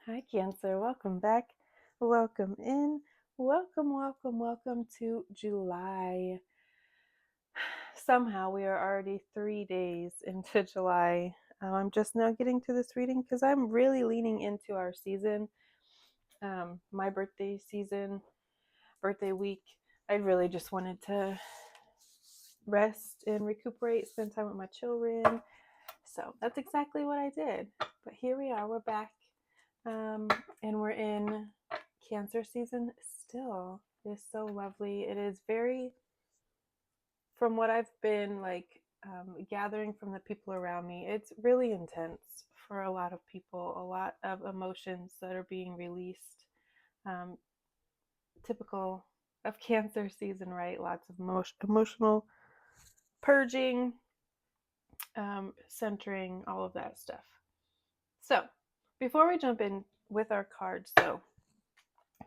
Hi, Cancer. Welcome back. Welcome in. Welcome to July. Somehow we are already 3 days into July. I'm just now getting to this reading because I'm really leaning into our season, my birthday season, birthday week. I really just wanted to rest and recuperate, spend time with my children. So that's exactly what I did. But here we are, we're back. And we're in Cancer season still. It is so lovely. It is very, from what I've been gathering from the people around me, it's really intense for a lot of people, a lot of emotions that are being released. Um, Typical of Cancer season, right? Lots of emotional purging, centering, all of that stuff. So, before we jump in with our cards, though,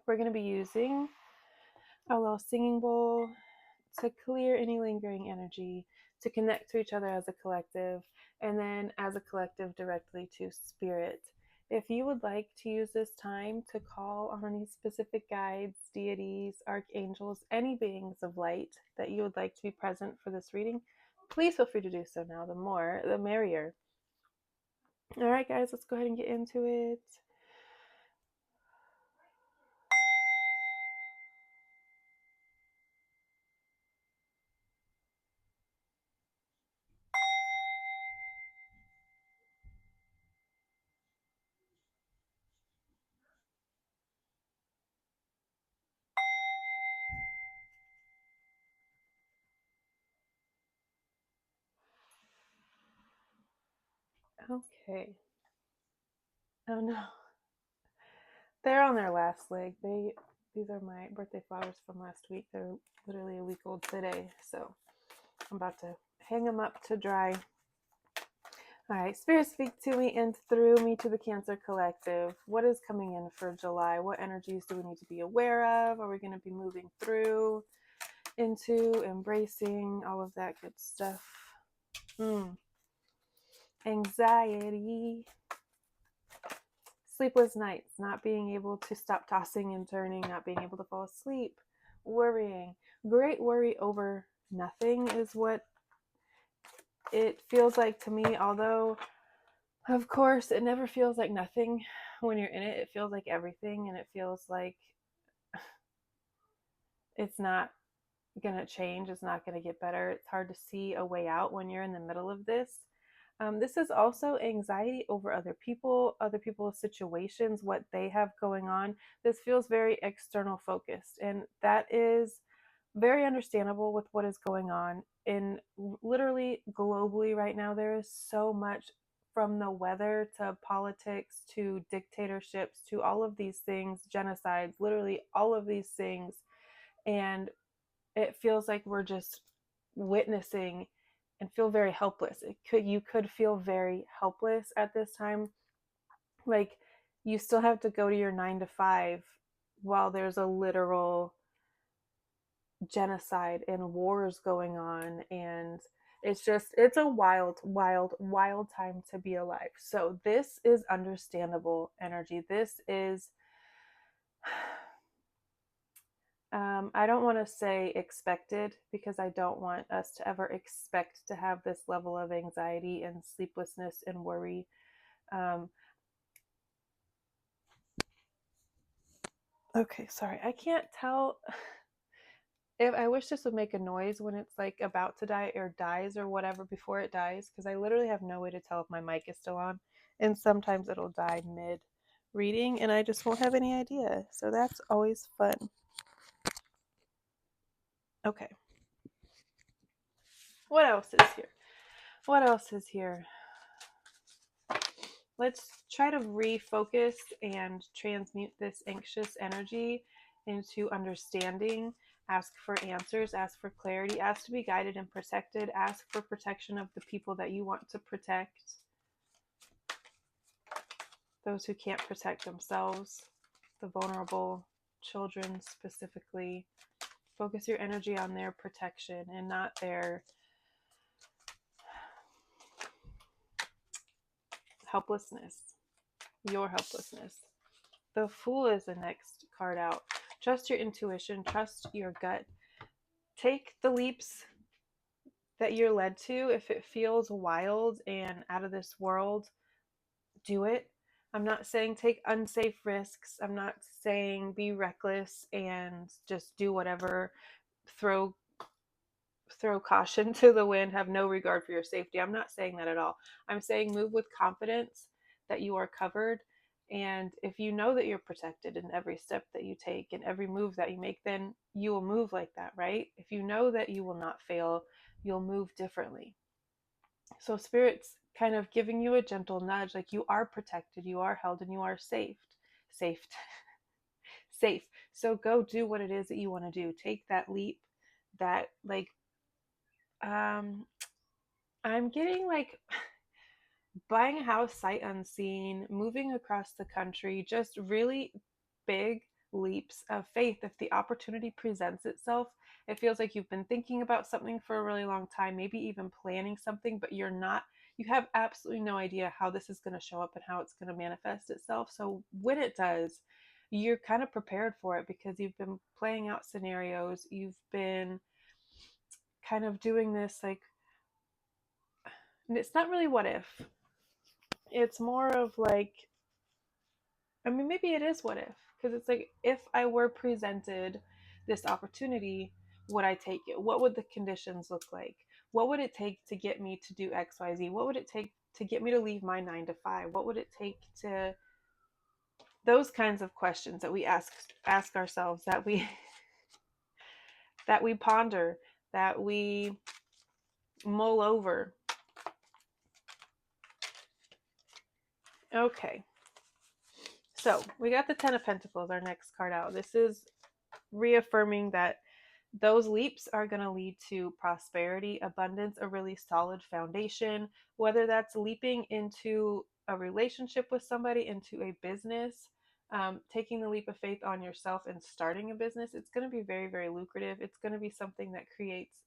we're going to be using a little singing bowl to clear any lingering energy, to connect to each other as a collective, and then as a collective directly to spirit. If you would like to use this time to call on any specific guides, deities, archangels, any beings of light that you would like to be present for this reading, please feel free to do so now. The more, the merrier. All right, guys, let's go ahead and get into it. Okay. Oh no. They're on their last leg. These are my birthday flowers from last week. They're literally a week old today, so I'm about to hang them up to dry. All right, Spirit, speak to me and through me to the Cancer Collective. What is coming in for July? What energies do we need to be aware of? Are we going to be moving through, into, embracing, all of that good stuff? Anxiety. Sleepless nights, not being able to stop tossing and turning, not being able to fall asleep, worrying. Great worry over nothing is what it feels like to me, although, of course, it never feels like nothing when you're in it. It feels like everything, and it feels like it's not going to change. It's not going to get better. It's hard to see a way out when you're in the middle of this. This is also anxiety over other people's situations, what they have going on. This feels very external focused, and that is very understandable with what is going on in literally globally right now. There is so much, from the weather to politics to dictatorships to all of these things, genocides, literally all of these things. And it feels like we're just witnessing and feel very helpless. You could feel very helpless at this time. Like, you still have to go to your 9 to 5 while there's a literal genocide and wars going on, and it's a wild time to be alive. So this is understandable energy. This is I don't want to say expected, because I don't want us to ever expect to have this level of anxiety and sleeplessness and worry. Okay, sorry. I can't tell if I wish this would make a noise when it's like about to die or dies or whatever before it dies, because I literally have no way to tell if my mic is still on. And sometimes it'll die mid reading and I just won't have any idea. So that's always fun. Okay. What else is here? What else is here? Let's try to refocus and transmute this anxious energy into understanding. Ask for answers, ask for clarity, ask to be guided and protected, ask for protection of the people that you want to protect, those who can't protect themselves, the vulnerable, children specifically. Focus your energy on their protection and not their helplessness, your helplessness. The Fool is the next card out. Trust your intuition, trust your gut. Take the leaps that you're led to. If it feels wild and out of this world, do it. I'm not saying take unsafe risks. I'm not saying be reckless and just do whatever, throw caution to the wind, have no regard for your safety. I'm not saying that at all. I'm saying move with confidence that you are covered. And if you know that you're protected in every step that you take and every move that you make, then you will move like that, right? If you know that you will not fail, you'll move differently. So Spirit's kind of giving you a gentle nudge, like you are protected, you are held, and you are saved, safe. So go do what it is that you want to do. Take that leap, that like um I'm getting like buying a house sight unseen, moving across the country, just really big leaps of faith. If the opportunity presents itself, it feels like you've been thinking about something for a really long time, maybe even planning something, but you have absolutely no idea how this is going to show up and how it's going to manifest itself. So when it does, you're kind of prepared for it because you've been playing out scenarios. You've been kind of doing this like, and it's not really what if, it's more of like, I mean, maybe it is what if, because it's like, if I were presented this opportunity, would I take it? What would the conditions look like? What would it take to get me to do XYZ? What would it take to get me to leave my 9 to 5? What would it take to, those kinds of questions that we ask ourselves, that we that we ponder, that we mull over. Okay. So we got the Ten of Pentacles, our next card out. This is reaffirming that those leaps are going to lead to prosperity, abundance, a really solid foundation, whether that's leaping into a relationship with somebody, into a business, taking the leap of faith on yourself and starting a business. It's going to be very, very lucrative. It's going to be something that creates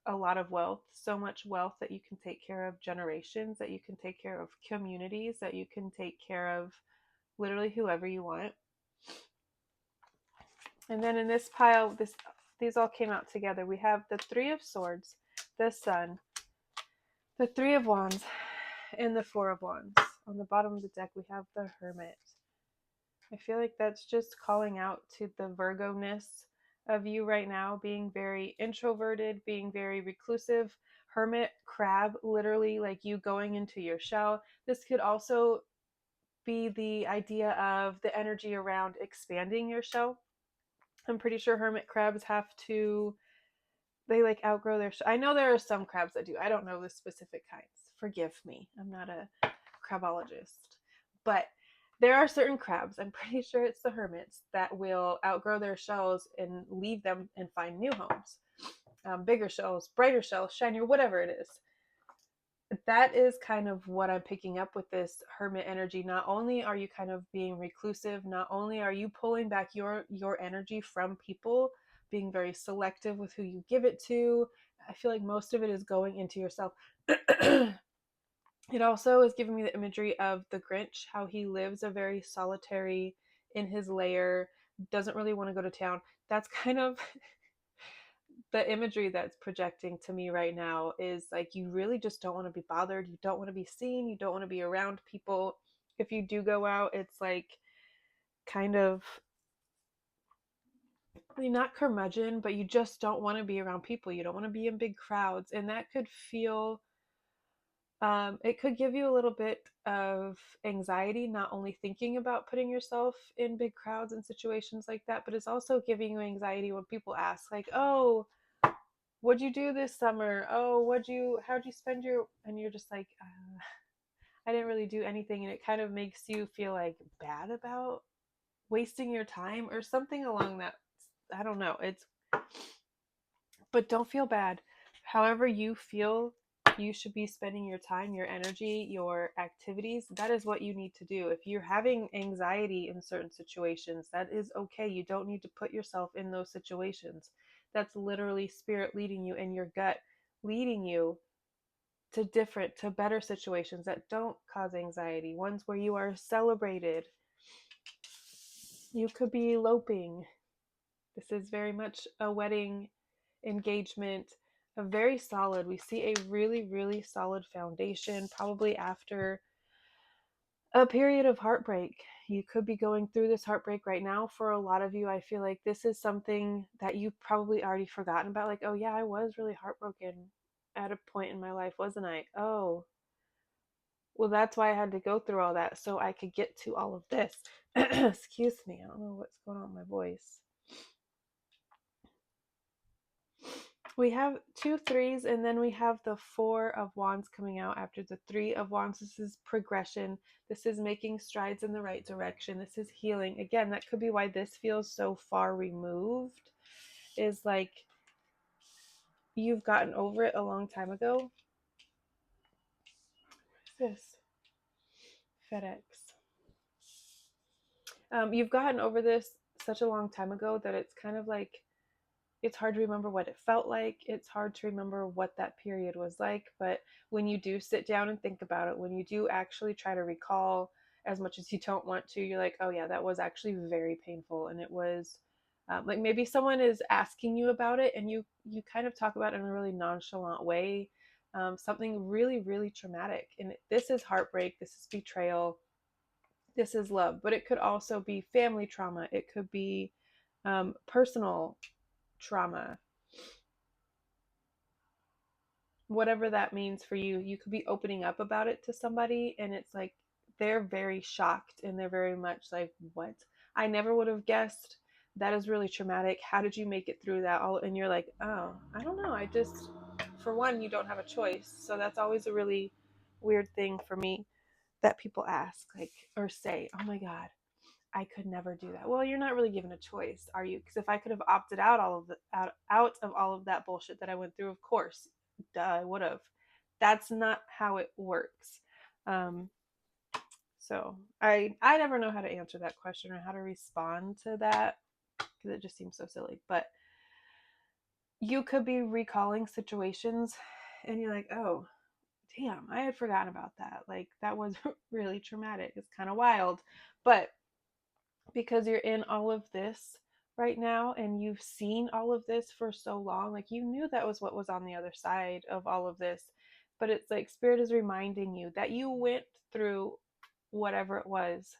a lot of wealth, so much wealth that you can take care of generations, that you can take care of communities, that you can take care of literally whoever you want. And then in this pile, these all came out together. We have the Three of Swords, the Sun, the Three of Wands, and the Four of Wands. On the bottom of the deck, we have the Hermit. I feel like that's just calling out to the Virgo-ness of you right now, being very introverted, being very reclusive. Hermit, crab, literally like you going into your shell. This could also be the idea of the energy around expanding your shell. I'm pretty sure hermit crabs have to, they like outgrow their I know there are some crabs that do. I don't know the specific kinds. Forgive me. I'm not a crabologist. But there are certain crabs, I'm pretty sure it's the hermits, that will outgrow their shells and leave them and find new homes. Bigger shells, brighter shells, shinier, whatever it is. That is kind of what I'm picking up with this hermit energy. Not only are you kind of being reclusive, not only are you pulling back your energy from people, being very selective with who you give it to. I feel like most of it is going into yourself. It also is giving me the imagery of the Grinch, how he lives a very solitary in his lair, doesn't really want to go to town. That's kind of the imagery that's projecting to me right now, is like you really just don't want to be bothered, you don't want to be seen, you don't want to be around people. If you do go out, it's like kind of, I mean, not curmudgeon, but you just don't want to be around people, you don't want to be in big crowds, and that could feel, it could give you a little bit of anxiety, not only thinking about putting yourself in big crowds and situations like that, but it's also giving you anxiety when people ask like, oh, what'd you do this summer? Oh, how'd you spend your, and you're just like, I didn't really do anything. And it kind of makes you feel like bad about wasting your time or something along that. I don't know. But don't feel bad. However you feel you should be spending your time, your energy, your activities, that is what you need to do. If you're having anxiety in certain situations, that is okay. You don't need to put yourself in those situations. That's literally spirit leading you, and your gut leading you to better situations that don't cause anxiety, ones where you are celebrated. You could be eloping. This is very much a wedding engagement, a very solid. We see a really, really solid foundation, probably after a period of heartbreak. You could be going through this heartbreak right now. For a lot of you, I feel like this is something that you've probably already forgotten about. Like, oh, yeah, I was really heartbroken at a point in my life, wasn't I? Oh, well, that's why I had to go through all that so I could get to all of this. Excuse me. I don't know what's going on with my voice. We have 2 3s, and then we have the 4 of Wands coming out after the 3 of Wands. This is progression. This is making strides in the right direction. This is healing. Again, that could be why this feels so far removed, is like you've gotten over it a long time ago. What is this? FedEx. You've gotten over this such a long time ago that it's kind of like it's hard to remember what it felt like. It's hard to remember what that period was like. But when you do sit down and think about it, when you do actually try to recall, as much as you don't want to, you're like, oh yeah, that was actually very painful. And it was like maybe someone is asking you about it, and you kind of talk about it in a really nonchalant way. Something really, really traumatic. And this is heartbreak. This is betrayal. This is love. But it could also be family trauma. It could be personal trauma, whatever that means for you. You could be opening up about it to somebody, and it's like they're very shocked and they're very much like, what? I never would have guessed. That is really traumatic. How did you make it through that all? And you're like, oh, I don't know. I just, for one, you don't have a choice. So that's always a really weird thing for me that people ask, like, or say, oh my God, I could never do that. Well, you're not really given a choice, are you? Because if I could have opted out out of all of that bullshit that I went through, of course, duh, I would have. That's not how it works. Um, so I never know how to answer that question or how to respond to that because it just seems so silly. But you could be recalling situations, and you're like, oh, damn, I had forgotten about that. Like that was really traumatic. It's kind of wild, but because you're in all of this right now and you've seen all of this for so long, like you knew that was what was on the other side of all of this. But it's like spirit is reminding you that you went through whatever it was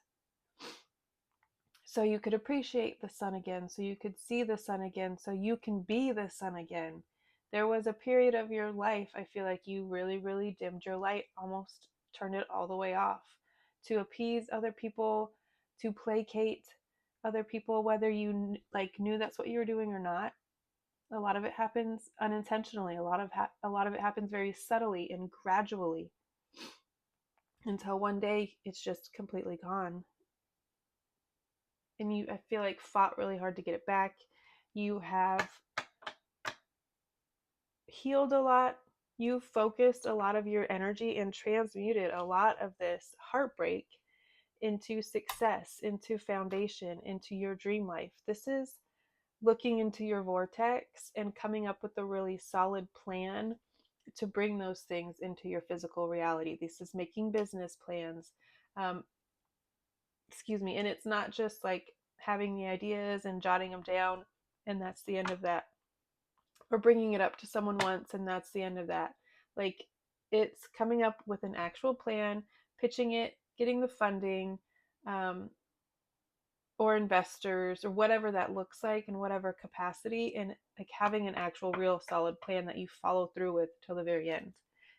so you could appreciate the sun again, so you could see the sun again, so you can be the sun again. There was a period of your life, I feel like you really, really dimmed your light, almost turned it all the way off to appease other people, to placate other people, whether you like knew that's what you were doing or not. A lot of it happens unintentionally. A lot of it happens very subtly and gradually until one day it's just completely gone. And you, I feel like, fought really hard to get it back. You have healed a lot. You focused a lot of your energy and transmuted a lot of this heartbreak into success, into foundation, into your dream life. This is looking into your vortex and coming up with a really solid plan to bring those things into your physical reality. This is making business plans. Um, excuse me. And it's not just like having the ideas and jotting them down, and that's the end of that. Or bringing it up to someone once, and that's the end of that. Like, it's coming up with an actual plan, pitching it, getting the funding, um, or investors, or whatever that looks like in whatever capacity, and like having an actual real solid plan that you follow through with till the very end.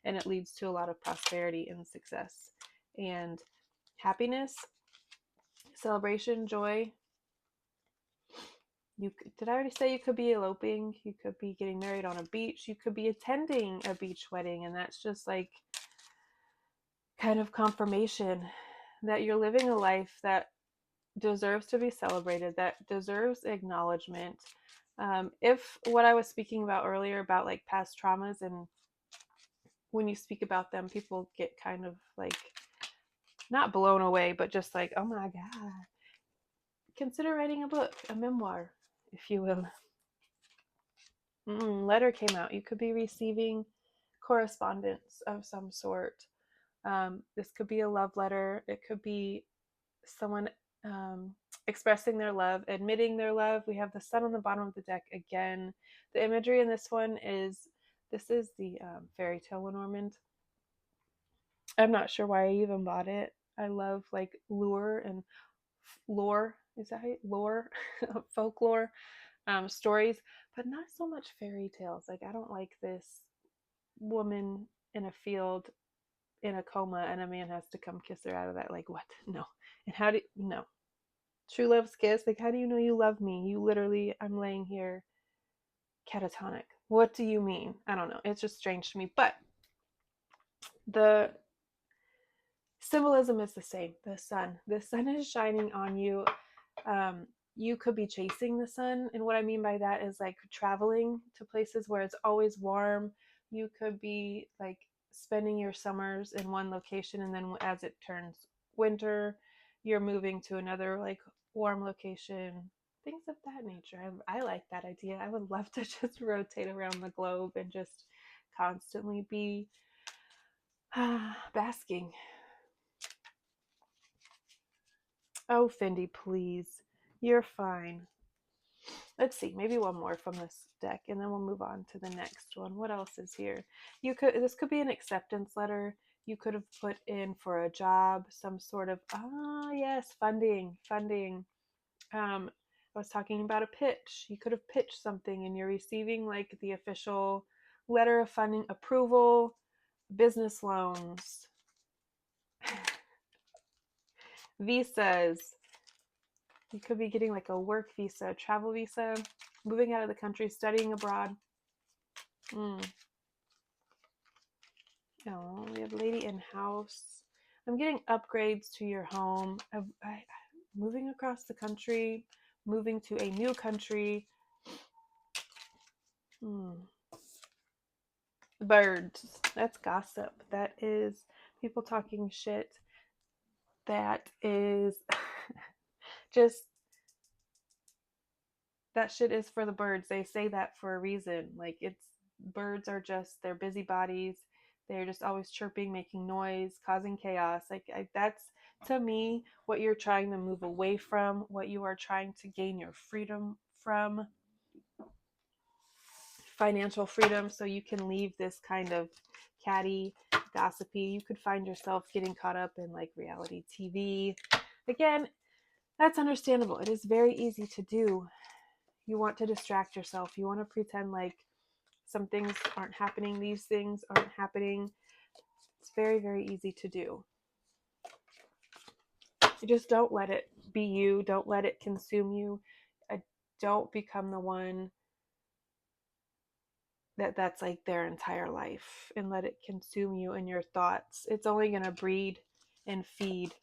And it leads to a lot of prosperity and success and happiness, celebration, joy. You did I already say you could be eloping? You could be getting married on a beach. You could be attending a beach wedding, and that's just like kind of confirmation that you're living a life that deserves to be celebrated, that deserves acknowledgement. If what I was speaking about earlier about like past traumas, and when you speak about them, people get kind of like not blown away, but just like, oh my God, consider writing a book, a memoir, if you will. Letter came out. You could be receiving correspondence of some sort. This could be a love letter. It could be someone expressing their love, admitting their love. We have the sun on the bottom of the deck again. The imagery in this one is, this is the fairy tale Lenormand. I'm not sure why I even bought it. I love like lure and lore. Is that it? Lore? Folklore stories, but not so much fairy tales. Like, I don't like this woman in a field in a coma and a man has to come kiss her out of that. Like, what? No. And how do no. True love's kiss. Like, how do you know you love me? You literally, I'm laying here catatonic. What do you mean? I don't know. It's just strange to me. But the symbolism is the same. The sun is shining on you. You could be chasing the sun, and what I mean by that is like traveling to places where it's always warm. You could be like spending your summers in one location, and then as it turns winter, you're moving to another like warm location, things of that nature. I like that idea. I would love to just rotate around the globe and just constantly be basking. Oh, Fendi, please. You're fine. Let's see, maybe one more from this deck, and then we'll move on to the next one. What else is here? This could be an acceptance letter. You could have put in for a job, some sort of yes, funding. I was talking about a pitch. You could have pitched something, and you're receiving like the official letter of funding approval, business loans, visas. You could be getting like a work visa, travel visa, moving out of the country, studying abroad. Oh, we have lady in house. I'm getting upgrades to your home. Moving across the country, moving to a new country. Birds. That's gossip. That is people talking shit. That is just, that shit is for the birds. They say that for a reason. Like, it's, birds are just, they're busybodies. They're just always chirping, making noise, causing chaos. Like, that's, to me, what you're trying to move away from, what you are trying to gain your freedom from, financial freedom, so you can leave this kind of catty, gossipy. You could find yourself getting caught up in like reality TV. Again, that's understandable. It is very easy to do. You want to distract yourself. You want to pretend like some things aren't happening. These things aren't happening. It's very, very easy to do. You just don't let it be you. Don't let it consume you. Don't become the one that's like their entire life, and let it consume you and your thoughts. It's only going to breed and feed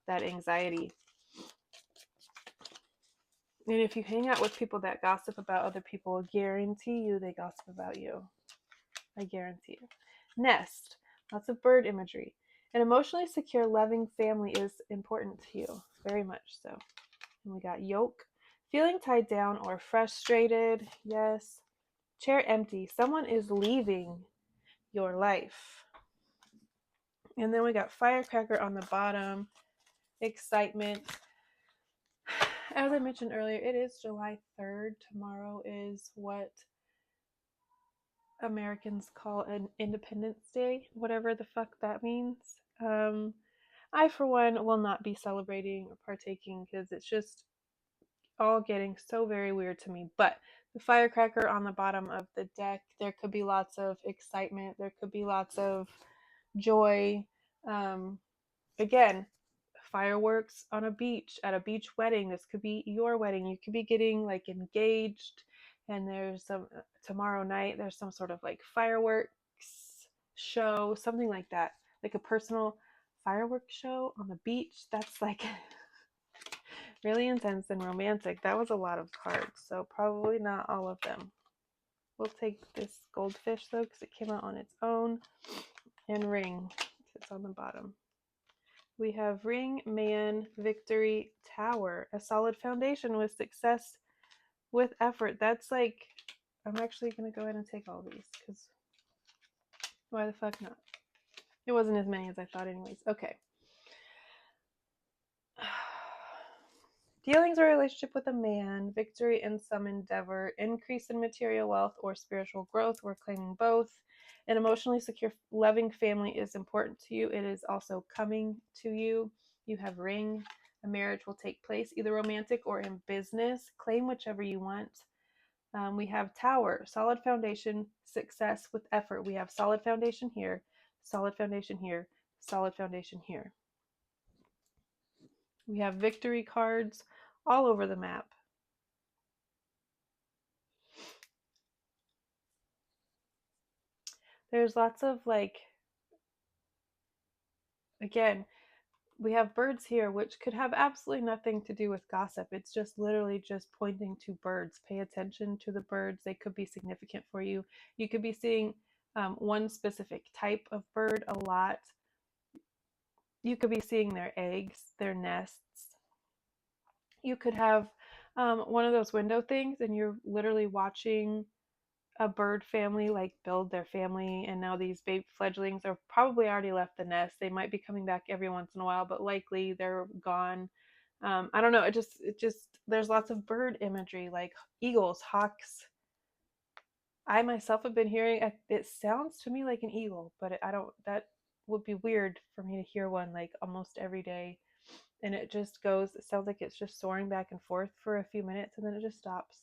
that anxiety. And if you hang out with people that gossip about other people, I guarantee you they gossip about you. I guarantee you. Nest. Lots of bird imagery. An emotionally secure, loving family is important to you. Very much so. And we got yoke. Feeling tied down or frustrated. Yes. Chair empty. Someone is leaving your life. And then we got firecracker on the bottom. Excitement. As I mentioned earlier, it is July 3rd. Tomorrow is what Americans call an Independence Day, whatever the fuck that means. I, for one, will not be celebrating or partaking because it's just all getting so very weird to me. But the firecracker on the bottom of the deck, there could be lots of excitement. There could be lots of joy. Again, fireworks on a beach, at a beach wedding. This could be your wedding. You could be getting like engaged, and there's some tomorrow night there's some sort of like fireworks show, something like that, like a personal fireworks show on the beach. That's like really intense and romantic. That was a lot of cards, so probably not all of them. We'll take this goldfish though because it came out on its own, and ring. It's on the bottom. We have ring, man, victory, tower. A solid foundation with success, with effort. That's like, I'm actually going to go ahead and take all these because why the fuck not? It wasn't as many as I thought anyways. Okay. Dealings or relationship with a man, victory in some endeavor, increase in material wealth or spiritual growth. We're claiming both. An emotionally secure, loving family is important to you. It is also coming to you. You have ring. A marriage will take place, either romantic or in business. Claim whichever you want. We have tower, solid foundation, success with effort. We have solid foundation here, solid foundation here, solid foundation here. We have victory cards all over the map. There's lots of again, we have birds here, which could have absolutely nothing to do with gossip. It's just literally just pointing to birds. Pay attention to the birds. They could be significant for you. You could be seeing one specific type of bird a lot. You could be seeing their eggs, their nests. You could have one of those window things and you're literally watching a bird family build their family, and now these baby fledglings are probably already left the nest. They might be coming back every once in a while, but likely they're gone. I don't know. It just there's lots of bird imagery like eagles, hawks. I myself have been hearing it sounds to me like an eagle, but I don't. That would be weird for me to hear one like almost every day. And it just goes. It sounds like it's just soaring back and forth for a few minutes, and then it just stops.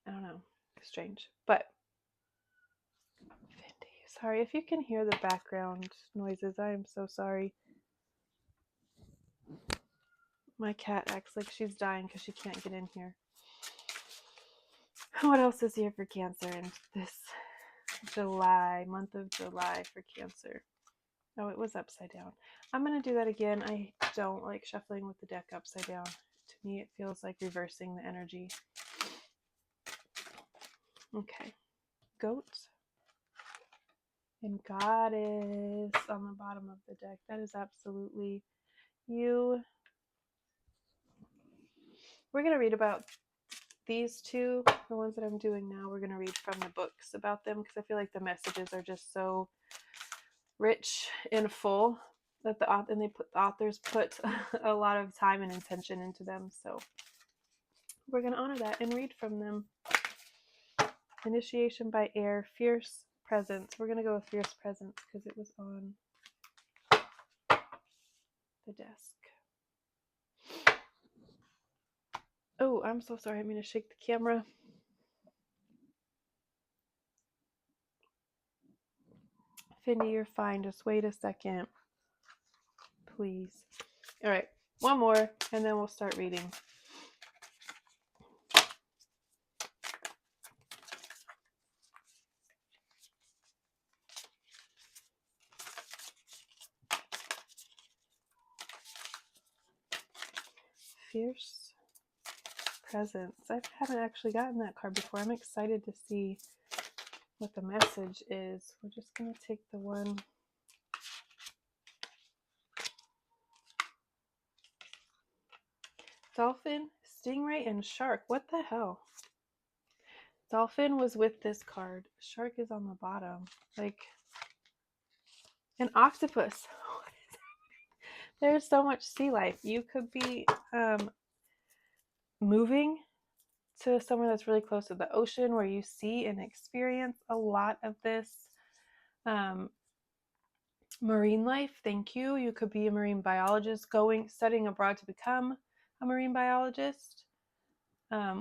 I don't know. Strange, but sorry if you can hear the background noises. I am so sorry. My cat acts like she's dying because she can't get in here. What else is here for Cancer in this July, month of July for Cancer? Oh, it was upside down. I'm going to do that again. I don't like shuffling with the deck upside down. To me, it feels like reversing the energy. Okay. Goat and Goddess on the bottom of the deck. That is absolutely you. We're going to read about these two, the ones that I'm doing now. We're going to read from the books about them because I feel like the messages are just so rich and full that the authors put a lot of time and intention into them. So we're going to honor that and read from them. Initiation by air, fierce presence. We're going to go with fierce presence because it was on the desk. Oh, I'm so sorry. I'm going to shake the camera. Findy, you're fine. Just wait a second, please. All right, one more, and then we'll start reading. Fierce presence. I haven't actually gotten that card before. I'm excited to see what the message is. We're just going to take the one. Dolphin, stingray, and shark. What the hell? Dolphin was with this card. Shark is on the bottom. Like an octopus. There's so much sea life. You could be moving to somewhere that's really close to the ocean where you see and experience a lot of this marine life. Thank you. You could be a marine biologist studying abroad to become a marine biologist.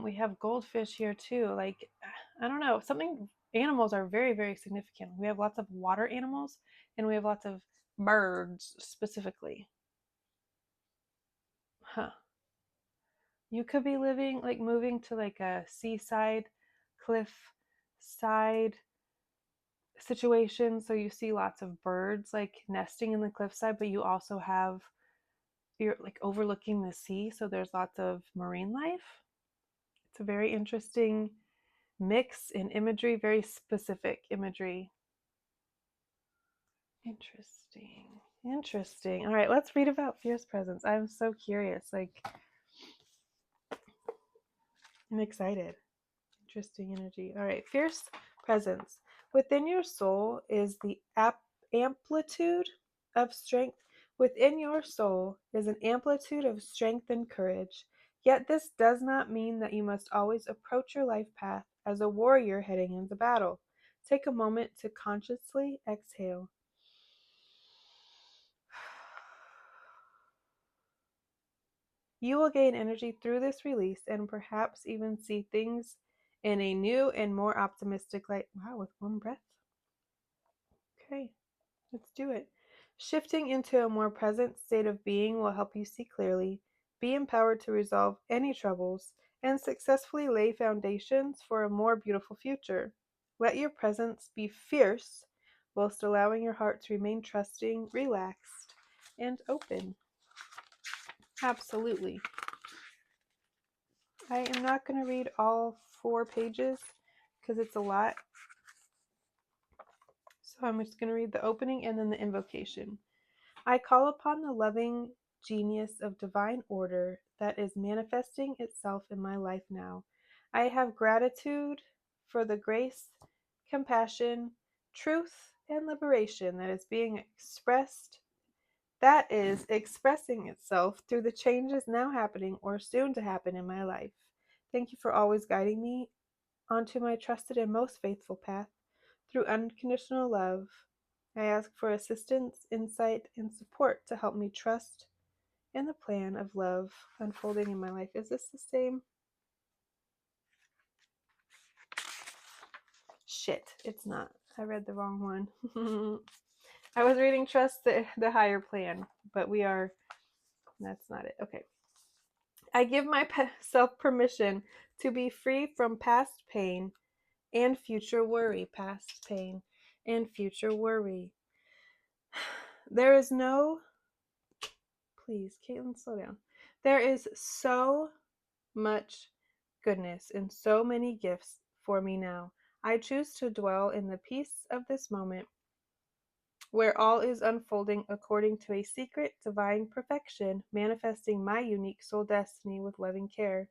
We have goldfish here too. Like, I don't know, animals are very, very significant. We have lots of water animals and we have lots of birds specifically. Huh. You could be moving to like a seaside, cliff side situation. So you see lots of birds like nesting in the cliffside, but you also you're like overlooking the sea. So there's lots of marine life. It's a very interesting mix in imagery, very specific imagery. Interesting. All right, let's read about fierce presence. I'm so curious. I'm excited. Interesting energy. All right, fierce presence. Within your soul is the amplitude of strength Within your soul is an amplitude of strength and courage, yet this does not mean that you must always approach your life path as a warrior heading into battle. Take a moment to consciously exhale. You will gain energy through this release and perhaps even see things in a new and more optimistic light. Wow, with one breath. Okay, let's do it. Shifting into a more present state of being will help you see clearly, be empowered to resolve any troubles, and successfully lay foundations for a more beautiful future. Let your presence be fierce whilst allowing your heart to remain trusting, relaxed, and open. Absolutely. I am not going to read all 4 pages because it's a lot. So I'm just going to read the opening and then the invocation. I call upon the loving genius of divine order that is manifesting itself in my life now. I have gratitude for the grace, compassion, truth, and liberation that is expressing itself through the changes now happening or soon to happen in my life. Thank you for always guiding me onto my trusted and most faithful path through unconditional love. I ask for assistance, insight, and support to help me trust in the plan of love unfolding in my life. Is this the same? Shit, it's not. I read the wrong one. I was reading Trust the Higher Plan, but that's not it. Okay. I give myself permission to be free from past pain and future worry. Past pain and future worry. There is no, please, Caitlin, slow down. There is so much goodness and so many gifts for me now. I choose to dwell in the peace of this moment where all is unfolding according to a secret divine perfection, manifesting my unique soul destiny with loving care.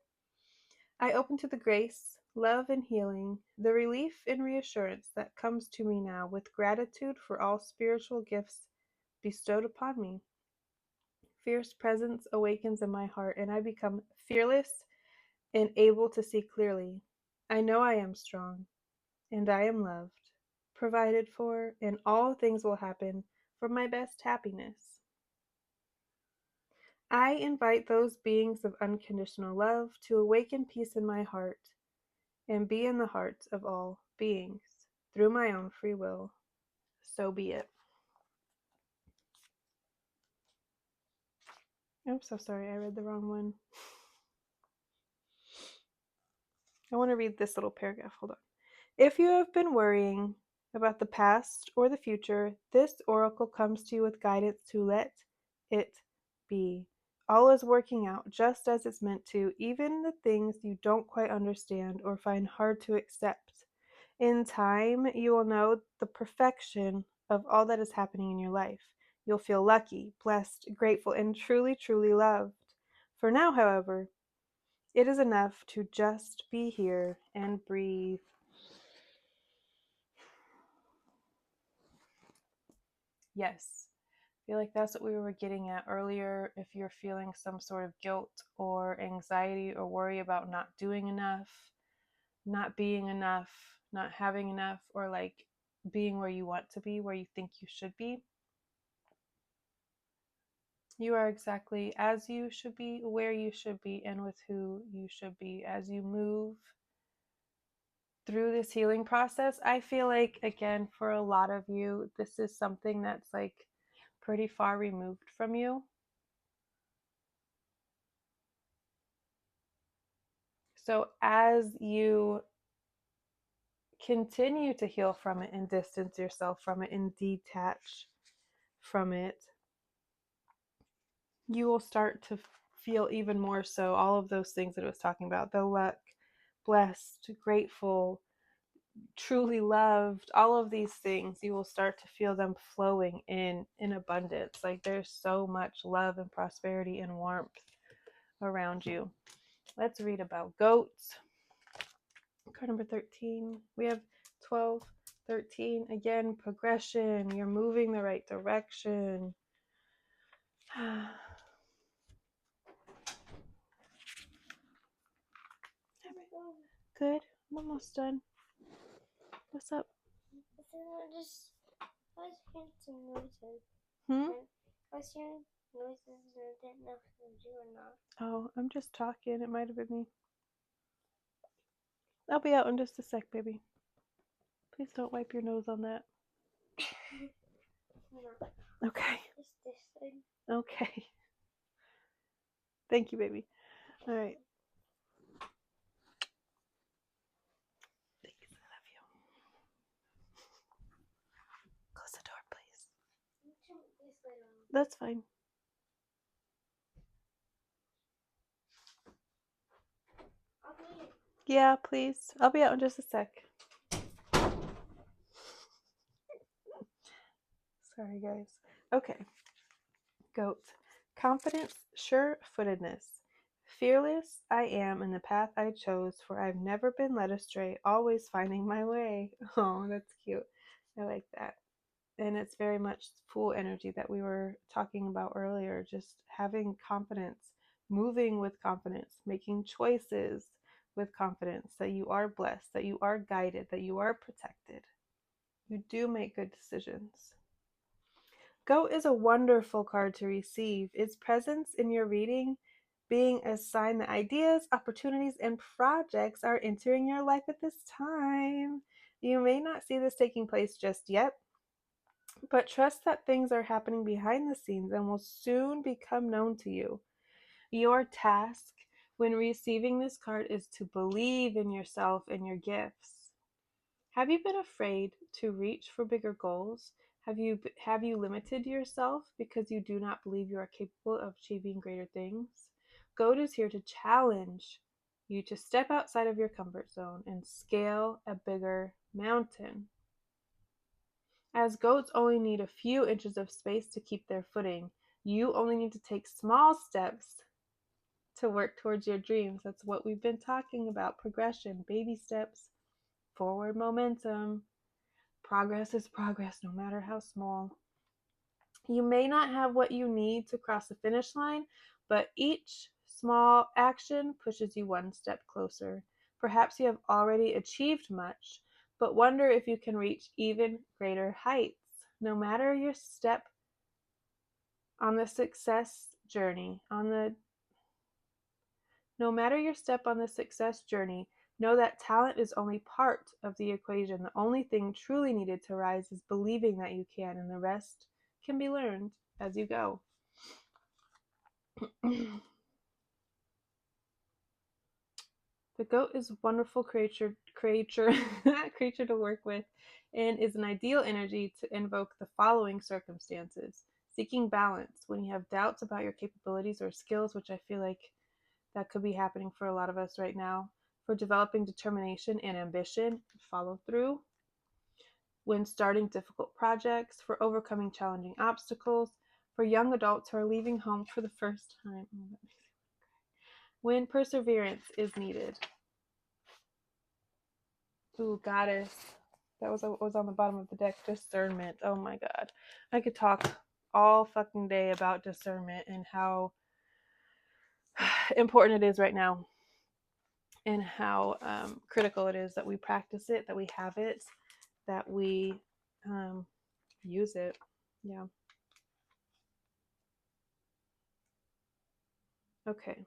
I open to the grace, love, and healing, the relief and reassurance that comes to me now with gratitude for all spiritual gifts bestowed upon me. Fierce presence awakens in my heart, and I become fearless and able to see clearly. I know I am strong, and I am loved, provided for, and all things will happen for my best happiness. I invite those beings of unconditional love to awaken peace in my heart and be in the hearts of all beings through my own free will. So be it. I'm so sorry, I read the wrong one. I want to read this little paragraph. Hold on. If you have been worrying about the past or the future, this oracle comes to you with guidance to let it be. All is working out just as it's meant to, even the things you don't quite understand or find hard to accept. In time, you will know the perfection of all that is happening in your life. You'll feel lucky, blessed, grateful, and truly, truly loved. For now, however, it is enough to just be here and breathe. Yes. I feel like that's what we were getting at earlier. If you're feeling some sort of guilt or anxiety or worry about not doing enough, not being enough, not having enough, or like being where you want to be, where you think you should be, you are exactly as you should be, where you should be, and with who you should be. As you move through this healing process, I feel like, again, for a lot of you, this is something that's like pretty far removed from you. So as you continue to heal from it and distance yourself from it and detach from it, you will start to feel even more so all of those things that I was talking about, the luck, blessed, grateful, truly loved, all of these things. You will start to feel them flowing in abundance. Like there's so much love and prosperity and warmth around you. Let's read about goats. Card number 13. We have 12, 13. Again, progression. You're moving the right direction. Good. I'm almost done. What's up? I was hearing some noises. I was hearing noises and I didn't know if it was you or not. Oh, I'm just talking. It might have been me. I'll be out in just a sec, baby. Please don't wipe your nose on that. No. Okay. Just this side. Okay. Thank you, baby. All right. Thanks. I love you. Close the door, please. That's fine. Yeah, please. I'll be out in just a sec. Sorry, guys. Okay. Goat. Confidence, sure-footedness. Fearless I am in the path I chose, for I've never been led astray, always finding my way. Oh, that's cute. I like that. And it's very much full energy that we were talking about earlier, just having confidence, moving with confidence, making choices with confidence that you are blessed, that you are guided, that you are protected. You do make good decisions. Goat is a wonderful card to receive. Its presence in your reading being a sign that ideas, opportunities, and projects are entering your life at this time. You may not see this taking place just yet, but trust that things are happening behind the scenes and will soon become known to you. Your task when receiving this card is to believe in yourself and your gifts. Have you been afraid to reach for bigger goals? Have you limited yourself because you do not believe you are capable of achieving greater things? Goat is here to challenge you to step outside of your comfort zone and scale a bigger mountain. As goats only need a few inches of space to keep their footing, you only need to take small steps to work towards your dreams. That's what we've been talking about. Progression, baby steps, forward momentum. Progress is progress, no matter how small. You may not have what you need to cross the finish line, but each small action pushes you one step closer. Perhaps you have already achieved much, but wonder if you can reach even greater heights. No matter your step on the success journey, no matter your step on the success journey, know that talent is only part of the equation. The only thing truly needed to rise is believing that you can, and the rest can be learned as you go. The goat is a wonderful creature to work with, and is an ideal energy to invoke the following circumstances. Seeking balance when you have doubts about your capabilities or skills, which I feel like that could be happening for a lot of us right now. For developing determination and ambition, follow through. When starting difficult projects, for overcoming challenging obstacles, for young adults who are leaving home for the first time. When perseverance is needed. Ooh, goddess. That was what was on the bottom of the deck. Discernment. Oh my god. I could talk all fucking day about discernment and how important it is right now, and how critical it is that we practice it, that we have it, that we use it. Yeah. Okay.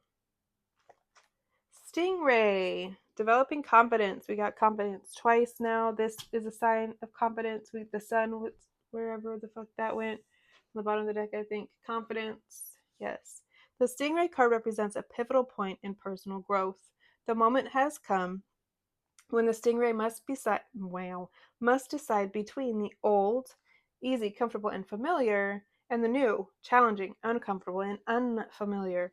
Stingray. Developing confidence. We got confidence twice now. This is a sign of confidence. The sun, wherever the fuck that went, on the bottom of the deck, I think. Confidence. Yes. The Stingray card represents a pivotal point in personal growth. The moment has come when the Stingray must decide between the old, easy, comfortable, and familiar, and the new, challenging, uncomfortable, and unfamiliar.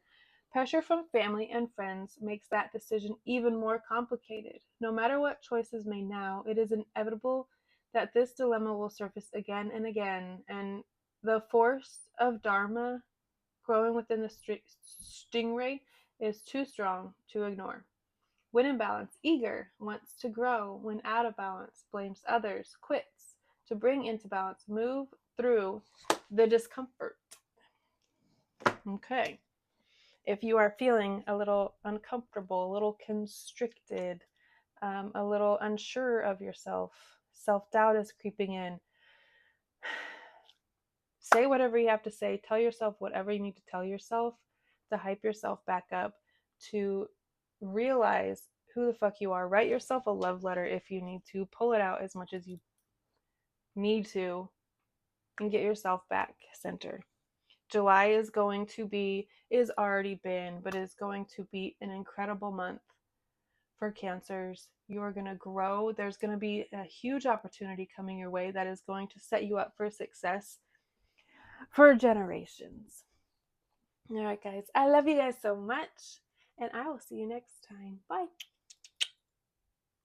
Pressure from family and friends makes that decision even more complicated. No matter what choices made now, it is inevitable that this dilemma will surface again and again, and the force of Dharma growing within the Stingray is too strong to ignore. When in balance, eager, wants to grow. When out of balance, blames others, quits. To bring into balance, move through the discomfort. Okay. If you are feeling a little uncomfortable, a little constricted, a little unsure of yourself, self-doubt is creeping in, say whatever you have to say. Tell yourself whatever you need to tell yourself to hype yourself back up, to realize who the fuck you are. Write yourself a love letter if you need to. Pull it out as much as you need to and get yourself back center. July is already been, but is going to be an incredible month for Cancers. You're going to grow. There's going to be a huge opportunity coming your way that is going to set you up for success for generations. All right, guys. I love you guys so much, and I will see you next time. Bye.